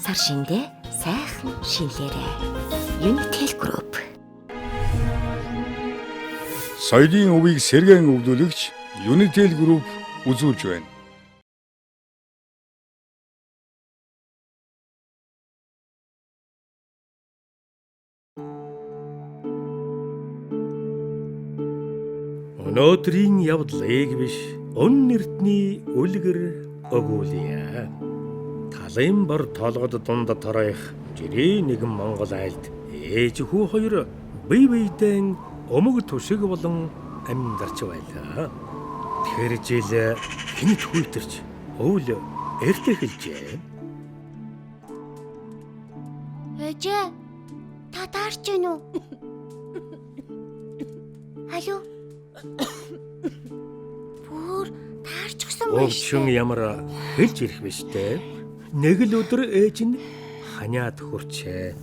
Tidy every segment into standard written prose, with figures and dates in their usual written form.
Сар шиндээ сайхан шинлээрээ. Unitel Group. Соёлын өвийг сэргээн өвлүүлэгч Unitel Group үзүүлж байна. Өнөөдрийн явдлыг биш, өн эрдний үлгэр өгүүлье. Талын бор толгод дунд торойх жирийн нэгэн Монгол айлд ээж хүү хоёр бие биедээ өмг түшиг болон амьдарч байлаа. Тэр жил хинт хүйтэрч өвл эртэ хэлжээ. Ээжээ, та таарч гэнэ үү? Алло. Бүр таарчихсан байх Өвчин ямар хэлж ирэх вэ штэ? Нэг л өдөр ээж нь ханиад хүрчээ.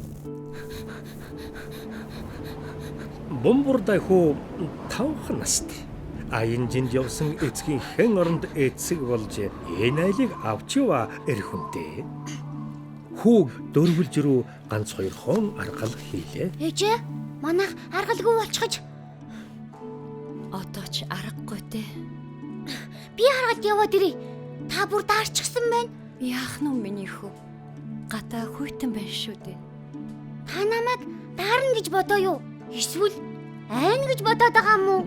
Бомбурдай хөө 5 настай. Аянжинд явсан эцгийн хэн оронд эцэг болж энэ айлыг авчива эрхүнтэй. Хүүг дөрвөлж рүү ганц 2 хон аргал хийлээ. Ээжээ, манайх аргалгүй болчихож. Одоо ч аргагүй дээ. Би харгалт яваад ирээ. Та бүр даарчихсан байна. Яах нь миний хүү? Гата хүйтэн байна шүү дээ. Та намайг даарна гэж бодоо юу? Эсвэл айн гэж бодоод байгаа юм уу?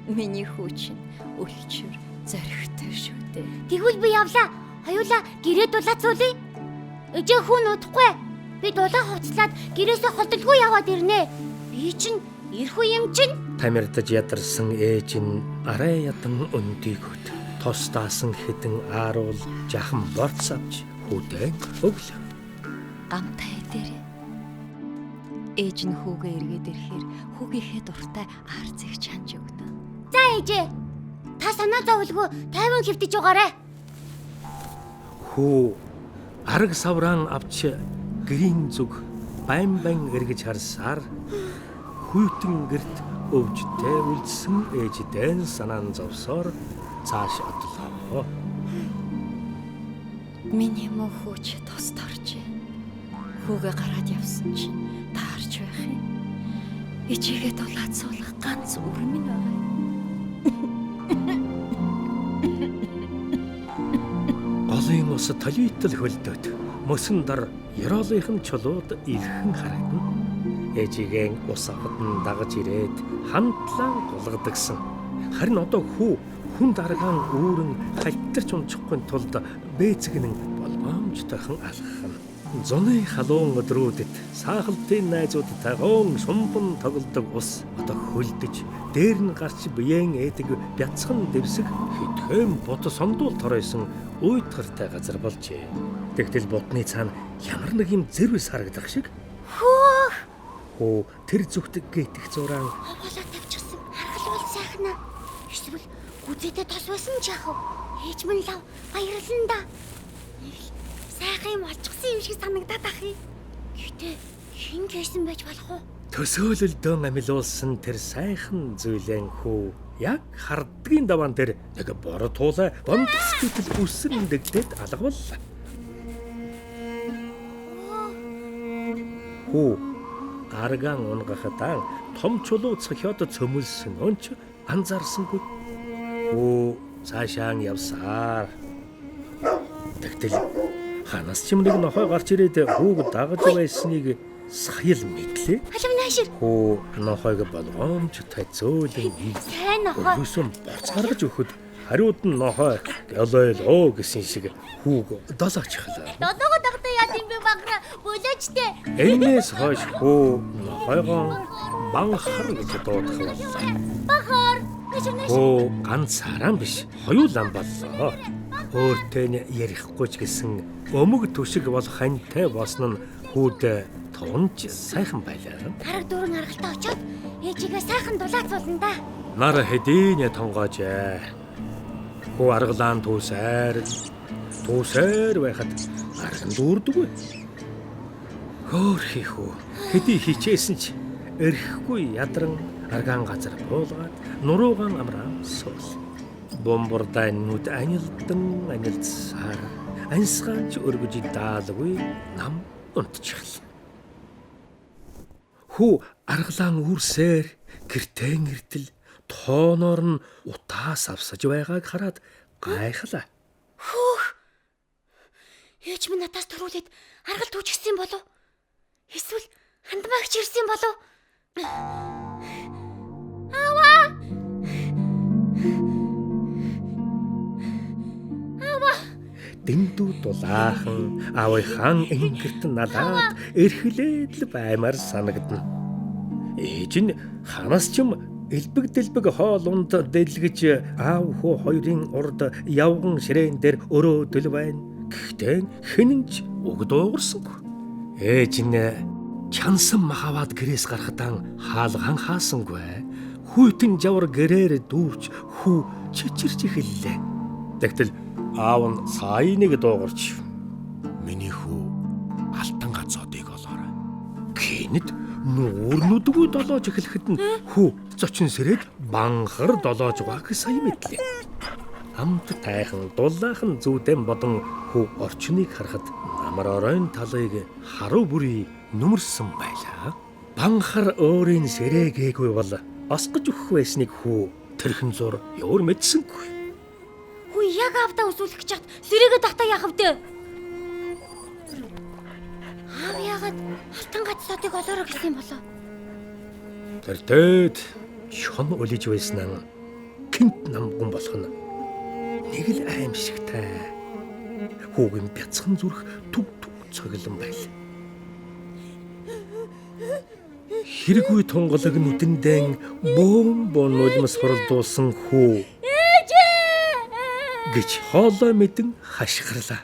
Миний хүү чинь өлчөр зоригтой шүү дээ. Тэгвэл би явлаа. Хоёулаа гэрээ дулаацуулъя. Ээжээ хүн удахгүй. Би дулаа хувцлаад гэрээсээ холдолгүй яваад ирнэ. Би чинь ирэх үе юм чинь. Тамирдаж ядарсан ээж нь арай ядан өндийгөд тос даасан хэдэн ааруул жахан борц авч хүүдээ өглөө. Гамтай дээр. Ээж нь хүүгээ эргээд ирэхээр хүүгийнхээ дуртай ар зэг чанж өгнө. За ээжээ. Та санаа зовлгүй тайван хэвтэж байгаарэ. Хүү арга савраан авч гэрийн зүг байн эргэж харсаар хүйтэн гэрт өвчтэй үлдсэн ээждээ санаан зовсоор цааш одлоо. Миний муу хүүч тос торжээ. Хүүгээ гараад явсан чинь таарч байх юм. Ичигээ дулаацуулах ганц үрмэн байгаа юм. Голын ус толийтл хөлдөөд мөсөн дар ёроолынхан чулууд илхэн харагдана. Ээжигээ ус авахд дагаж ирээд хандлан гулгадагсан. Харин одоо хүн даргаан өөрөн хальтарч унчихгүй тулд бэцэгнэн боломжтойхон алхахна. Зуны халуун өдрүүдэд саахалтын найзуудтайгоо сумбан тоглодог ус одоо хөлдөж дээр нь гарч биеэн ээдэг бяцхан дэвсэг хэдхэн бот сондуул торойсон уйтгартай газар болжээ. Тэгтэл ботны цаана ямар нэг юм зэрвэс харагдах шиг. Хөө тэр зүгт гэйтэх зураан Ховоолоо тавьчихсан. Харгалбал сайхан аа. Эсвэл гүзээдээ тос байсан ч яах вэ? Ээж минь лав баярлалаа да. Сайхан юм олчихсан юм шиг санагдаад ах юм. Гэтэ хин гэсэн байж болох уу? төсөөлөлдөө амилуулсан тэр сайхан зүйлэн хүү яг хардгийн даваан дээр нэг бор туулай бондос гэтэл үсэн дэгдээд алгавал. Хүү аргаан унгахадан том чулуу цохиод цөмөлсөн өнч анзаарсангүй. Хүү цаашаа явсаар. Тэгтэл ханаас ч юм нэг нохой гарч ирээд хүүг дагаж байсныг саял мэдлээ. Алив наашир. Хүү нохойг болгоомжтой зөөлөн Сайн нохой. өсөн борц гаргаж өгөхөд хариуд нь нохой гэлойлоо гэсэн шиг хүүг долооч халаа. Долоогоо дагтаа яа юм бэ багра? Болоочтэй. Энээс хойш хүү нохойгоо банхар гэж дуудах боллоо. Бахар. Наашир. Хүү ганцаараа биш хоёулаа боллоо. Өөртөө ярихгүй ч гэсэн өмг түшиг болох хантай босно нь хүүд тунж сайхан байлаа. Хараг дөрөн аргалтаа очоод ээжигээ сайхан дулаацуулна да. Нар хэдийн тонгоожээ. Хүү аргалаан түүсээр байхад арган дүүрдэггүй. Хөөх хүү хэдий хичээсэн ч эрэхгүй ядран аргаан газар буулгаад нуруугаан амраан суул. Бомбордай нүд анилдсаар ансгаанч өргөж даалгүй нам унтчихлаа. Хүү аргалаан үрсээр гэртэн эртэл тооноор нь утаас авсаж байгааг хараад гайхлаа. Хөөх. Ээж минь надаас төрүүлээд аргал түүчгсэн болов? Эсвэл хандмаагч ирсэн болов? Аваа! Дэндүү дулаахан аавынхаа ингэрт налаад эрхлээд л баймаар санагдана. Ээж нь ханаас ч юм элбэг дэлбэг хоолунд дэлгэж аав хүү хоёрын урд явган ширээн дээр өрөөдөл байна. Гэхдээ хинэнч уг дуугарсангүй. Ээж нь чансан махаваад гэрээс гарахтаа хаалгаан хаасангүй. Хүйтэн жавар гэрээр дүүрч хүү чичирч эхэллээ. Тэгтэл аав нь саяныг дуугарч миний хүү алтан газуудыг олоорой. Гинэд нүүрнүүдгүй долоож эхлэхэд нь хүү зочин сэрээд банхар долоож байгааг сая мэдлээ. Амт тайхан дулаахан зүйдэн бодон хүү орчныг харахад намар оройн талыг харуу бүрий нүмерсэн байлаа. Банхар өөрийн сэрээгээгүй бол осгож өгөх байсныг хүү тэрхэн зур ёор мэдсэнгүй. Хүү яг аавдаа өсвөлөх гэж чад сэрээгээ тахта яах вэ? Аав яагаад алтан газлуудыг олоорой гэсэн болов? Тэртэд шон улиж байснаа гинт намгүн болох нь нэг л аимшигтай. Хүүгийн бяцхан зүрх түг цоглон байл. Хэрэггүй тунгалаг нүдэндээ бөөн нулимс хоролдуулсан хүү гэж хоолой мэдэн хашгирлаа.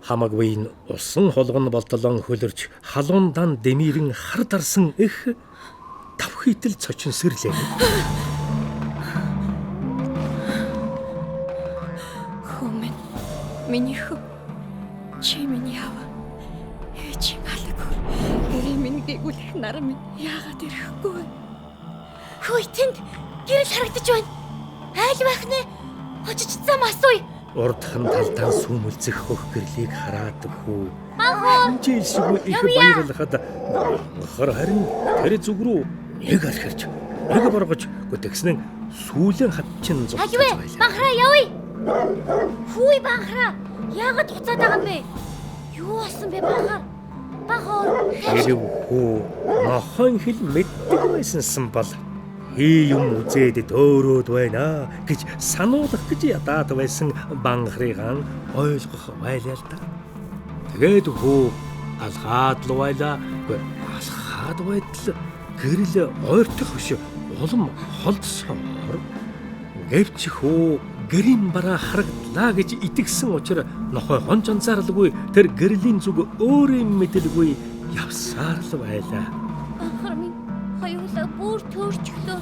Хамагвын усан холгон болтолон хөлөрч халуундан дэмирэн хар дарсан их тавхитл цочин сэрлээ. Хүмүн миний хүү чи миний яава. Ээж алгүй. Гэрээ минь гэгүүлэх нар минь яагаад ирэхгүй вэ? Хүү тэнд гэрэл харагдаж байна. Айл байх нэ? Очичсан асууя. Урдхан талдаа сүмэлцэх хөх гэрлийг хараад хүү. Махаа. Жишгүй их баярлахад хар харин тэр зүг рүү нэг алхарч нэг боргож гүтгснэн сүүлийн хат чин зогсож байлаа. Банхраа явъя. Хүй банхраа. Яагаад хуцаад байгаа юм бэ? Юу болсон бэ банхаа? Банхаа. Хэрэг хүү мохон хэл мэддэг байсансан бол юм үзээд төөрөөд байна гэж сануулах гэж ядаад байсан банхрыгаан ойлгох байлаа л да. Тэгээд хүү алхаад л байлаа. Алхаад байтал гэрэл ойртох биш улам холдсоор гэвч хүү гэрийн бараа харагдлаа гэж итгэсэн учраас нохой хонж анзааралгүй тэр гэрлийн зүг өөрийн мэдэлгүй явсаар л байлаа. Банхар минь хоёулаа бүр төөрчлөө.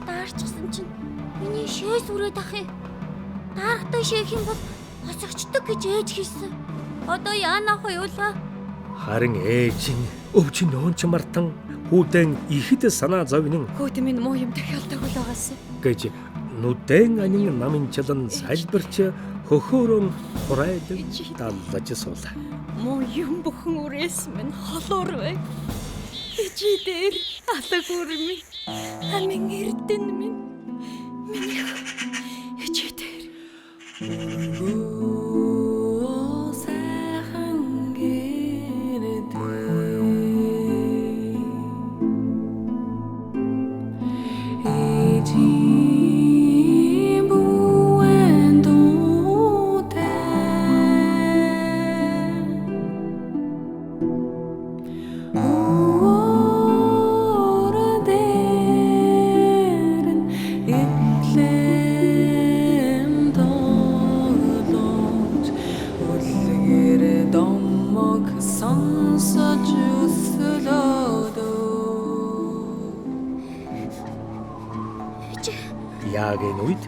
Даарчсан чинь миний шээс үрээд ах юм. Даарахтай шээх юм бол хосогчдөг гэж ээж хэлсэн. Одоо яана хоёулаа? Харин ээж нь өвч нөөнч мартан хүүдэн ихэд санаа зовнин Хүүд минь муу юм дахиалдаг байгаасан. гэж нүдэн анин намынчлан салбарч хөхөөрөн хурайлан даллаж суулаа. Муу юм бүхэн үрээс минь холуур бай. Ичи дээр алаг үрми. Амин эрдэн минь. Миний ичи дээр. Яагийн үед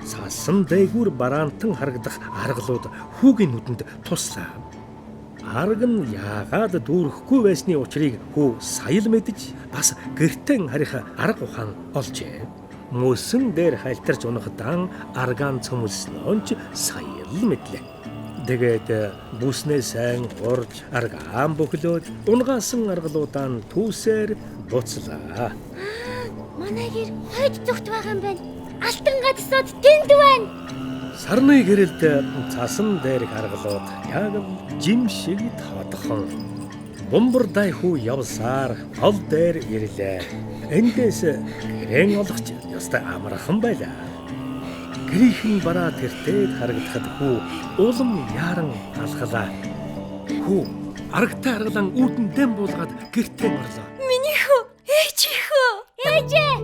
сасан дээгүүр бараантан харагдах аргалууд хүүгийн нүдэнд туслаа. Арга нь яагаад дүүрэхгүй байсны учрыг хүү сая л мэдж бас гэртэн харих арга ухаан олжээ. мөсөн дээр хайлтарч унах дан арган цөмөлснөөнч саял мэдлээ. Тэгээд бүснээ сайн урж аргаан бөхлөөд унгаасан аргалуудаа түүсээр буцлаа. Манай гэр хойд зүгт байгаа юм байна. Алтан гадсууд тэнд байна. Сарны гэрэлд цасан дээр аргалууд яг л жим шиг тоодхон. Бомбар дайхуу явсаар гол дээр ирлээ. Эндээс гэрэн олгоч ёстой амархан байлаа. Гэрийн бараа тэртээд харагдахад хүү улам яран алхалаа. Хүү аргатай аргалан үүдэн дэм буулгаад гэртээ орлоо. Миний хүү, ээжийнхөө. Ээжээ!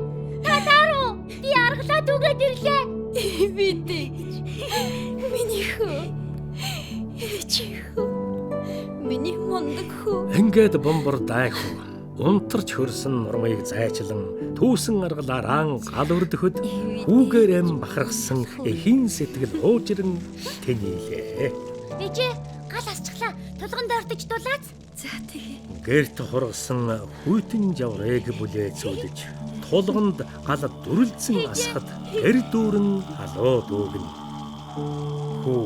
Та тааруу? Би аргалаа түгээд ирлээ. Бидээ. Миний хүү. Ээжийнхөө. Миний мондөг хүү. Ингээд бомбар дайхуу унтарч хөрсөн нурмыг зайчлан түүсэн аргалаараа гал өрдөхөд хүүгээрэн бахархсан эхийн сэтгэл уужран тэнилээ. Ээжээ, гал асчихлаа. Тулганд ортож дулаац. За тэгээ. Гэрт хургасан хүйтэн жаврыг бүлээцүүлж тулганд гал дүрлцэн асахад гэр дүүрэн халуу дүүгэн. Хүү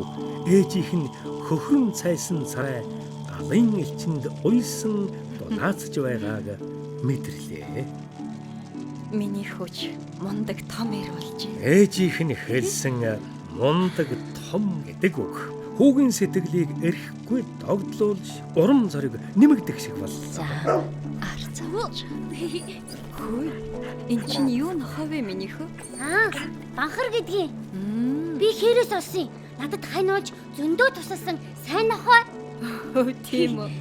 ээжийнх нь хөхрөн цайсан цай галын элчинд уйсан дунаацж байгааг мэдэрлээ. Миний хүүч мондөг том эр болж. Ээжийнх нь хэлсэн мундаг том гэдэг үг хүүгийн сэтгэлийг эрхгүй догдлуулж урам зориг нэмэгдэх шиг боллоо. Арцавч. Хүү. Энд чинь юу нохоо вэ миний хүү? Банхар гэдгийг. Би хэрээс олсон. Надад ханьууж зөндөө тусалсан сайн нохой. Өө тийм үү.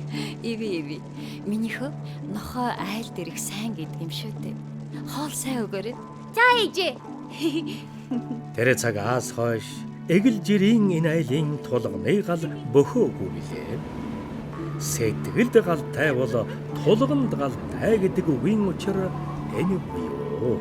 Иви. Миний хүү нохоо айл дэрэг сайн гэдэг юм шүү дээ. Хоол сайн өгөөрэй. За ээжээ. Тэр цагаас хойш эгэл жирийн энэ айлын тулганы гал бөхөөгүй билээ. Сэтгэлд галтай бол тулганд галтай гэдэг үгийн учир энэ буюу.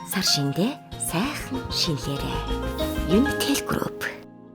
Сар шиндээ сайхан шинлээрээ. Unitel Group